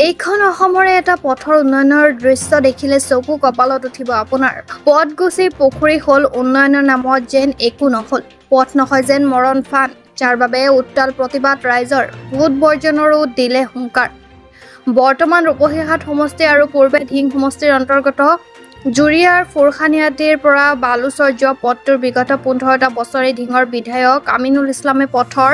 এইখন অসমৰে এটা পথৰ উন্নয়নৰ দৃশ্য দেখিলে চকু কপালত উঠিব আপোনাৰ। পথগুচিৰ পুখুৰী হ'ল উন্নয়নৰ নামত যেন একো নহল। পথ নহয় যেন মৰণ ফান, যাৰ বাবে উত্তাল প্ৰতিবাদ ৰাইজৰ। ভোট বৰ্জনৰো দিলে হুংকাৰ। বৰ্তমান ৰূপহীহাট সমষ্টি আৰু পূৰ্বে ধিং সমষ্টিৰ অন্তৰ্গত জুৰিয়াৰ ফুৰখানিয়াটিৰ পৰা বালুচৰ যোৱা পথটোৰ বিগত ১৫টা বছৰে ধিঙৰ বিধায়ক আমিনুল ইছলামে পথৰ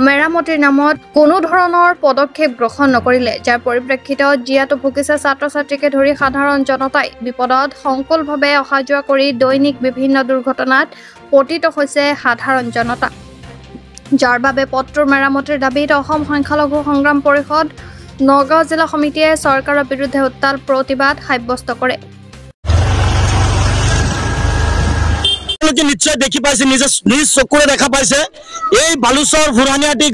মেৰামতিৰ নামত কোনো ধৰণৰ পদক্ষেপ গ্ৰহণ নকৰিলে, যাৰ পৰিপ্ৰেক্ষিতত জিয়াতো ভুগিছে ছাত্ৰ-ছাত্ৰীকে ধৰি সাধাৰণ জনতাই। বিপদত সংকুলভাৱে অহা যোৱা কৰি দৈনিক বিভিন্ন দুৰ্ঘটনাত পতিত হৈছে সাধাৰণ জনতা, যাৰ বাবে পথটোৰ মেৰামতিৰ দাবীত অসম সংখ্যালঘু সংগ্ৰাম পৰিষদ নগাঁও জিলা সমিতিয়ে চৰকাৰৰ বিৰুদ্ধে উত্তাল প্ৰতিবাদ সাব্যস্ত কৰে। নিশ্চয় দেখি পাইছে, নিজ চকুৰে দেখা পাইছে এই বালুচৰ ফুৰখানিয়াটি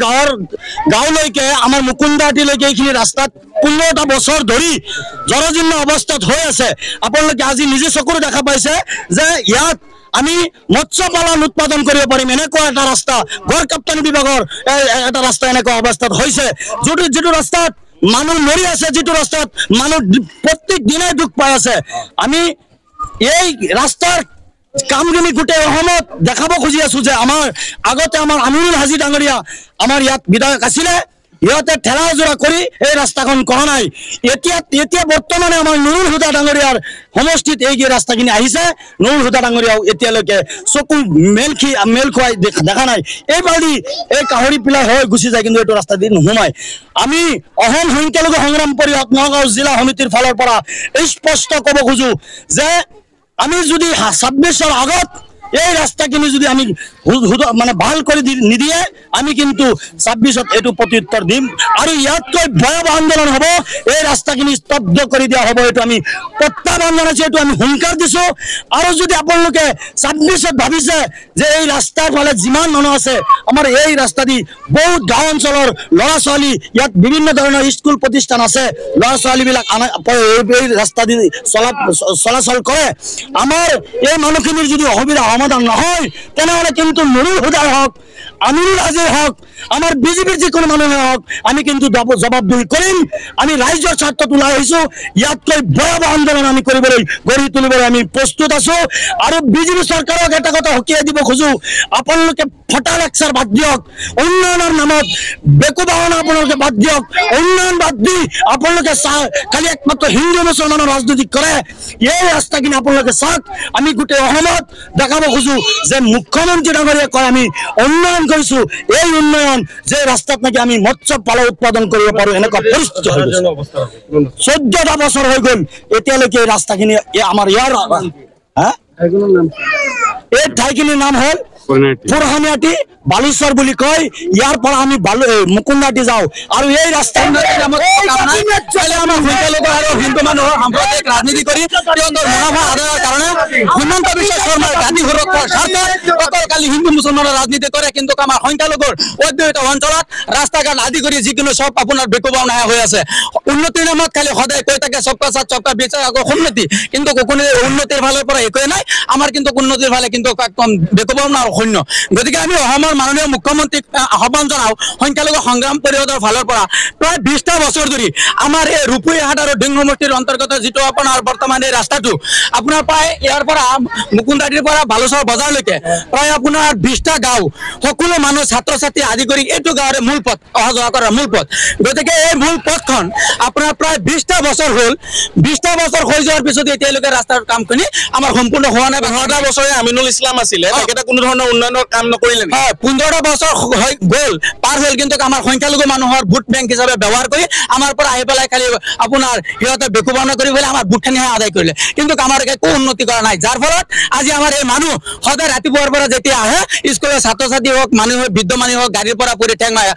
গাঁৱলৈকে আমাৰ মুকুন্দাহাটীলৈকে এইখিনি ৰাস্তাত ১৫টা বছৰ ধৰি জৰাজীৰ্ণ অৱস্থাত হৈ আছে। আপোনালোকে আজি নিজে চকুৰে দেখা পাইছে যে ইয়াত আমি মৎস্য পালন উৎপাদন কৰিব পাৰিম, এনেকুৱা এটা ৰাস্তা গড় কাপ্তানি বিভাগৰ এটা ৰাস্তা এনেকুৱা অৱস্থাত হৈছে, যিটো ৰাস্তাত মানুহ মৰি আছে, যিটো ৰাস্তাত মানুহ প্ৰত্যেক দিনাই দুখ পাই আছে। আমি এই ৰাস্তাৰ কামখিনি গোটেই অসমত দেখাব খুজি আছো যে আমাৰ আগতে আমাৰ আমিনুল হাজি ডাঙৰীয়া আমাৰ ইয়াত বিধায়ক আছিলে, ইহঁতে ঠেলা জোৰা কৰি এই ৰাস্তাখন কৰা নাই। এতিয়া বৰ্তমানে আমাৰ নুৰুল হুদা ডাঙৰীয়াৰ সমষ্টিত এই ৰাস্তাখিনি আহিছে। নুৰুল হুদা ডাঙৰীয়াও এতিয়ালৈকে চকু মেল খুৱাই দেখা নাই। এইবাৰী এই কাহৰি পিলাই হৈ গুচি যায়, কিন্তু এইটো ৰাস্তা দি নোসোমায়। আমি অসম সংখ্যালঘু সংগ্ৰাম পৰিষদ নগাঁও জিলা সমিতিৰ ফালৰ পৰা স্পষ্ট ক'ব খোজো যে আমি যদি ২৬ৰ আগত এই ৰাস্তাখিনি যদি আমি মানে ভাল কৰি নিদিয়ে, আমি কিন্তু ২৬ত এইটো প্ৰত্যুত্তৰ দিম আৰু ইয়াতকৈ ভয়াৱহ আন্দোলন হ'ব। এই ৰাস্তাখিনি স্তব্ধ কৰি দিয়া হ'ব, এইটো আমি প্ৰত্যাহ্বান জনাইছোঁ, এইটো আমি হুংকাৰ দিছোঁ। আৰু যদি আপোনালোকে ২৬ত ভাবিছে যে এই ৰাস্তাৰ ফালে যিমান মানুহ আছে, আমাৰ এই ৰাস্তা দি বহুত গাঁও অঞ্চলৰ ল'ৰা ছোৱালী, ইয়াত বিভিন্ন ধৰণৰ স্কুল প্ৰতিষ্ঠান আছে, ল'ৰা ছোৱালীবিলাক এই ৰাস্তা দি চলাচল কৰে। আমাৰ এই মানুহখিনিৰ যদি অসুবিধা সমাধান নহয়, তেনেহ'লে কিন্তু নুৰুল হুদাই হওক, আমিনুল হাজিৰ হওক, আমাৰ বিজেপিৰ যিকোনো মানুহে হওক, আমি কিন্তু জবাবদিহি কৰিম। আমি ৰাইজৰ স্বাৰ্থত ওলাই আহিছোঁ। ইয়াতকৈ ভয়াৱহ আন্দোলন আমি গঢ়ি তুলিবলৈ আমি প্ৰস্তুত আছোঁ। আৰু বিজেপি চৰকাৰক এটা কথা সকীয়াই দিব খোজোঁ, আপোনালোকে ফটা লেকচাৰ বাদ দিয়ক, উন্নয়নৰ নামত বেকু বাহনা আপোনালোকে বাদ দিয়ক। উন্নয়ন বাদ দি আপোনালোকে খালি একমাত্ৰ হিন্দু মুছলমানৰ ৰাজনীতি কৰে। এই ৰাস্তাখিনি আপোনালোকে চাওক। আমি গোটেই অসমত দেখাব খোজোঁ যে মুখ্যমন্ত্ৰী ডাঙৰীয়াই কয় আমি উন্নয়ন কৰিছোঁ, এই উন্নয়ন যে ৰাস্তাত নাকি আমি মৎস্য পালন উৎপাদন কৰিব পাৰোঁ, এনেকুৱা পৰিস্থিতি হৈ গৈছে। ১৪টা বছৰ হৈ গ'ল, এতিয়ালৈকে এই ৰাস্তাখিনি আমাৰ এই ঠাইখিনিৰ নাম হ'ল ফুৰখানিয়াটি বালুচৰ বুলি কয়। ইয়াৰ পৰা আমি মুকুন্দাহাটী যাওঁ আৰু এই ৰাস্তাৰ আমাৰ সংখ্যালঘু আৰু হিন্দু মানুহৰ সাম্প্ৰদায়িক ৰাজনীতি কৰি তেওঁলোকৰ মুনাফা আদায়ৰ কাৰণে হিমন্ত বিশ্ব শৰ্মাৰ জাতি সুৰক্ষাৰ স্বাৰ্থত অকল কালি হিন্দু মুছলমানৰ ৰাজনীতি কৰে, কিন্তু আমাৰ সংখ্যালঘুৰ অধ্যুষিত অঞ্চলত ৰাস্তা ঘাট আদি কৰি যিকোনো চব আপোনাৰ বেকুবাওনা হৈ আছে। উন্নতিৰ নামত খালি সদায় কৈ থাকে চবকা সাথ চবকা বিকাশ, আকৌ উন্নতি, কিন্তু কোনো উন্নতিৰ ফালৰ পৰা একোৱে নাই। আমাৰ কিন্তু উন্নতিৰ ফালে কিন্তু একদম বেকুবাওনা আৰু শূন্য। গতিকে আমি অসমৰ মাননীয় মুখ্যমন্ত্ৰীক আহ্বান জনাওঁ, সংখ্যালঘু সংগ্ৰাম পৰিষদৰ ফালৰ পৰা প্ৰায় ২০টা বছৰ ধৰি আমাৰ এই ৰূপহীহাট আৰু ধিং সমষ্টিৰ অন্তৰ্গত যিটো আপোনাৰ বৰ্তমান এই ৰাস্তাটো আপোনাৰ প্ৰায় ইয়াৰ পৰা মুকুন্দাহাটীৰ পৰা বালুচৰ বজাৰলৈকে প্ৰায় আপোনাৰ ২০টা গাঁও, সকলো মানুহ ছাত্ৰ ছাত্ৰী আদি কৰি এইটো গাঁৱৰে মূল পথ, অহা যোৱা কৰাৰ মূল পথ। গতিকে এই মূল পথখন আপোনাৰ প্ৰায় ২০টা বছৰ হ'ল। ২০টা বছৰ হৈ যোৱাৰ পিছত এতিয়ালৈকে ৰাস্তাৰ কামখিনি আমাৰ সম্পূৰ্ণ হোৱা নাই। ১৫টা বছৰে আমিনুল ইছলাম আছিলে, তেখেতে কোনো ধৰণৰ উন্নয়নৰ কাম নকৰিলে। হয়, ১৫টা বছৰ হৈ গ'ল, পাৰ হ'ল, কিন্তু আমাৰ সংখ্যালঘু মানুহৰ ভোট বেংক হিচাপে ব্যৱহাৰ কৰি আমাৰ পৰা আহি পেলাই খালি আপোনাৰ সিহঁতে বেকুবাওনা কৰি পেলাই আমাৰ ভোটখিনিহে আদায় কৰিলে, কিন্তু আমাৰ একো উন্নতি কৰা নাই। যাৰ ফলত আজি আমাৰ এই মানুহ সদায় ৰাতিপুৱাৰ পৰা যেতিয়া আহে, স্কুলৰ ছাত্ৰ ছাত্ৰী হওক, মানুহ বৃদ্ধ মানুহ হওক, গাড়ীৰ পৰা পৰি ঠেং মাৰে।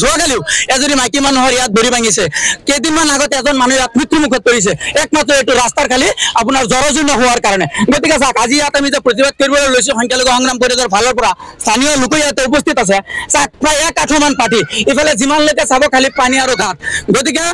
যোৱাকালিও এজনী মাইকী মানুহৰ ইয়াত ভৰি ভাঙিছে। কেইদিনমান আগতে এজন মানুহ ইয়াত মৃত্যুমুখত পৰিছে, একমাত্ৰ এইটো ৰাস্তাৰ খালি আপোনাৰ জৰাজীৰ্ণ হোৱাৰ কাৰণে। গতিকে চাওক, আজি ইয়াত আমি যে প্ৰতিবাদ কৰিবলৈ লৈছোঁ সংখ্যালঘু সংগ্ৰাম পৰিষদৰ ফালৰ পৰা স্থানীয় লোক ইয়াতে উপস্থিত আছে, চাওক প্ৰায় ১ আঁঠুমান পাতি, ইফালে যিমানলৈকে চাব খালি পানী আৰু ঘাট। গতিকে